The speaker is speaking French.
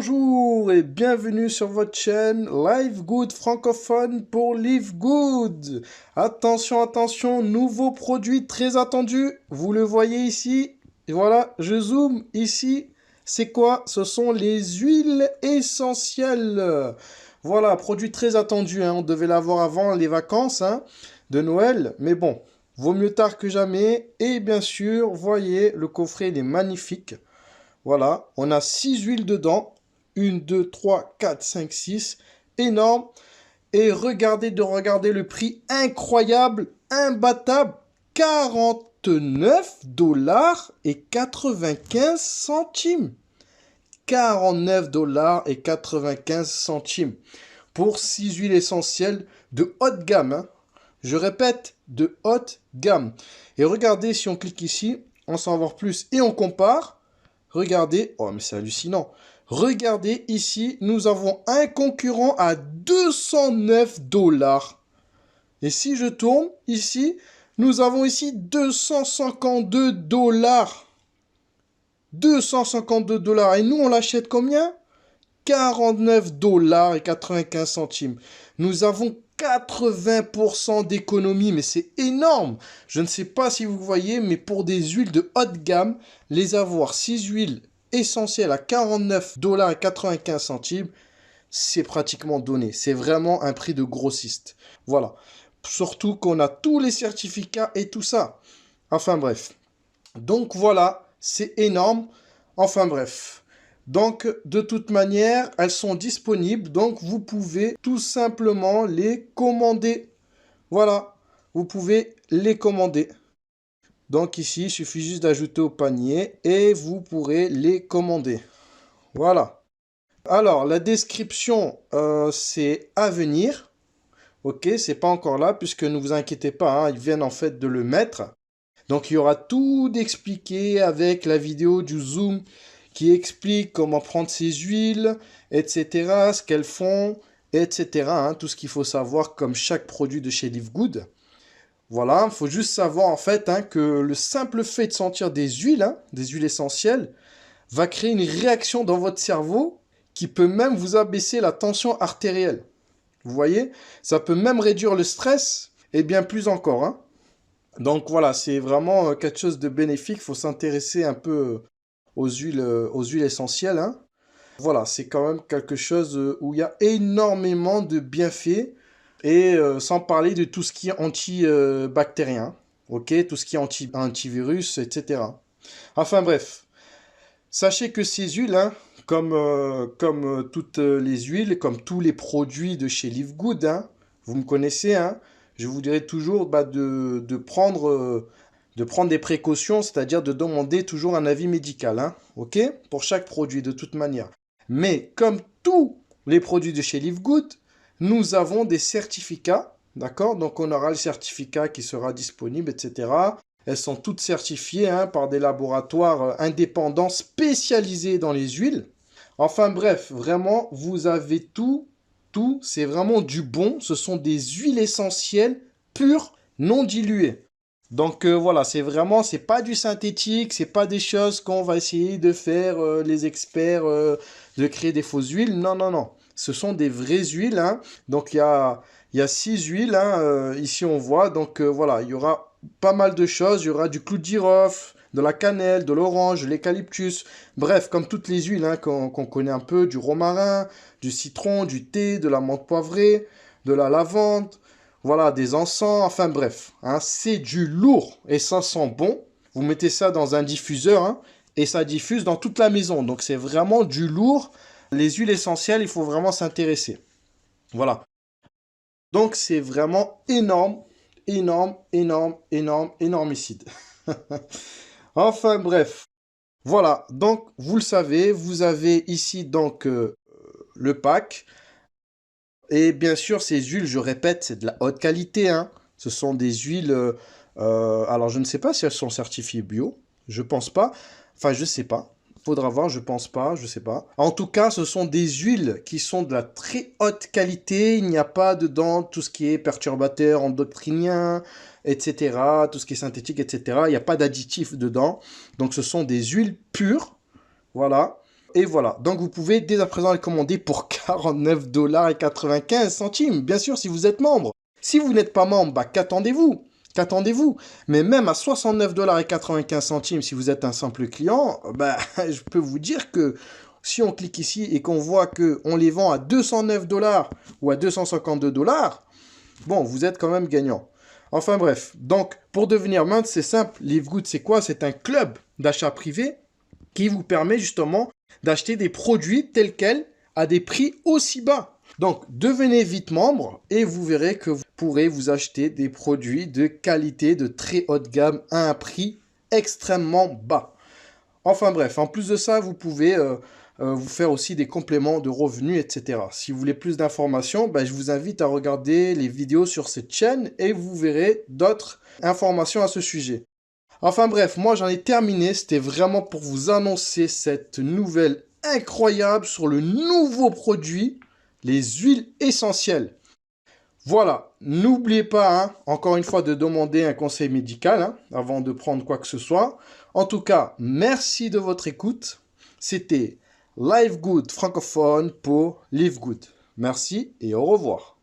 Bonjour et bienvenue sur votre chaîne Live Good francophone pour Live Good. Attention, attention, nouveau produit très attendu. Vous le voyez ici. Et voilà, je zoome ici. C'est quoi? Ce sont les huiles essentielles. Voilà, produit très attendu, hein. On devait l'avoir avant les vacances, hein, de Noël. Mais bon, vaut mieux tard que jamais. Et bien sûr, voyez, le coffret il est magnifique. Voilà, on a 6 huiles dedans. 1, 2, 3, 4, 5, 6. Énorme. Et regardez le prix incroyable, imbattable. 49,95 $. 49,95 $ pour 6 huiles essentielles de haute gamme, hein. Je répète, de haute gamme. Et regardez, si on clique ici, on s'en va voir plus et on compare. Regardez, oh mais c'est hallucinant. Regardez ici, nous avons un concurrent à 209 $. Et si je tourne ici, nous avons ici 252 $. 252 $. Et nous, on l'achète combien? 49,95 $. Nous avons 80% d'économie, mais c'est énorme. Je ne sais pas si vous voyez, mais pour des huiles de haute gamme, les avoir 6 huiles essentielles à 49,95 $, c'est pratiquement donné. C'est vraiment un prix de grossiste. Voilà. Surtout qu'on a tous les certificats et tout ça. Enfin bref. Donc voilà, c'est énorme. Enfin bref. Donc, de toute manière, elles sont disponibles. Donc, vous pouvez tout simplement les commander. Voilà, vous pouvez les commander. Donc, ici, il suffit juste d'ajouter au panier et vous pourrez les commander. Voilà. Alors, la description, c'est à venir. Ok, c'est pas encore là, puisque ne vous inquiétez pas, hein, ils viennent en fait de le mettre. Donc, il y aura tout d'expliqué avec la vidéo du Zoom qui explique comment prendre ces huiles, etc., ce qu'elles font, etc., hein, tout ce qu'il faut savoir comme chaque produit de chez Live Good. Voilà, il faut juste savoir en fait, hein, que le simple fait de sentir des huiles essentielles, va créer une réaction dans votre cerveau qui peut même vous abaisser la tension artérielle. Vous voyez? Ça peut même réduire le stress et bien plus encore, hein. Donc voilà, c'est vraiment quelque chose de bénéfique. Il faut s'intéresser un peu aux huiles essentielles, hein. Voilà, c'est quand même quelque chose où il y a énormément de bienfaits. Et sans parler de tout ce qui est antibactérien, ok, tout ce qui est antivirus, etc. Enfin bref, sachez que ces huiles, hein, comme toutes les huiles, comme tous les produits de chez Live Good, hein, vous me connaissez, hein, je vous dirai toujours de prendre des précautions, c'est-à-dire de demander toujours un avis médical, hein, ok, pour chaque produit de toute manière. Mais comme tous les produits de chez Live Good, nous avons des certificats, d'accord? Donc on aura le certificat qui sera disponible, etc. Elles sont toutes certifiées, hein, par des laboratoires indépendants spécialisés dans les huiles. Enfin bref, vraiment, vous avez tout, c'est vraiment du bon. Ce sont des huiles essentielles pures, non diluées. Donc voilà, c'est pas du synthétique, c'est pas des choses qu'on va essayer de faire les experts, de créer des fausses huiles. Non, non, non. Ce sont des vraies huiles, hein. Donc il y a 6 huiles, hein, ici on voit. Donc voilà, il y aura pas mal de choses. Il y aura du clou de girofle, de la cannelle, de l'orange, de l'eucalyptus. Bref, comme toutes les huiles, hein, qu'on connaît un peu, du romarin, du citron, du thé, de la menthe poivrée, de la lavande. Voilà, des encens, enfin bref, hein, c'est du lourd et ça sent bon. Vous mettez ça dans un diffuseur, hein, et ça diffuse dans toute la maison. Donc c'est vraiment du lourd. Les huiles essentielles, il faut vraiment s'intéresser. Voilà. Donc c'est vraiment énorme, énorme, énorme, énorme, énormicide. Enfin bref. Voilà, donc vous le savez, vous avez ici donc le pack. Et bien sûr, ces huiles, je répète, c'est de la haute qualité, hein. Ce sont des huiles. Alors, je ne sais pas si elles sont certifiées bio. Je pense pas. Enfin, je sais pas. Faudra voir, je pense pas, je sais pas. En tout cas, ce sont des huiles qui sont de la très haute qualité. Il n'y a pas dedans tout ce qui est perturbateur endocrinien, etc. Tout ce qui est synthétique, etc. Il n'y a pas d'additifs dedans. Donc, ce sont des huiles pures. Voilà. Et voilà, donc vous pouvez dès à présent les commander pour 49,95 $. Bien sûr, si vous êtes membre. Si vous n'êtes pas membre, bah qu'attendez-vous? Qu'attendez-vous? Mais même à 69,95 $, si vous êtes un simple client, bah, je peux vous dire que si on clique ici et qu'on voit qu'on les vend à 209 $ ou à 252 $, bon, vous êtes quand même gagnant. Enfin bref, donc pour devenir membre, c'est simple. Livegood, c'est quoi? C'est un club d'achat privé qui vous permet justement d'acheter des produits tels quels à des prix aussi bas. Donc, devenez vite membre et vous verrez que vous pourrez vous acheter des produits de qualité, de très haute gamme à un prix extrêmement bas. Enfin bref, en plus de ça, vous pouvez vous faire aussi des compléments de revenus, etc. Si vous voulez plus d'informations, ben, je vous invite à regarder les vidéos sur cette chaîne et vous verrez d'autres informations à ce sujet. Enfin bref, moi j'en ai terminé, c'était vraiment pour vous annoncer cette nouvelle incroyable sur le nouveau produit, les huiles essentielles. Voilà, n'oubliez pas, hein, encore une fois, de demander un conseil médical hein, avant de prendre quoi que ce soit. En tout cas, merci de votre écoute. C'était Live Good francophone pour Live Good. Merci et au revoir.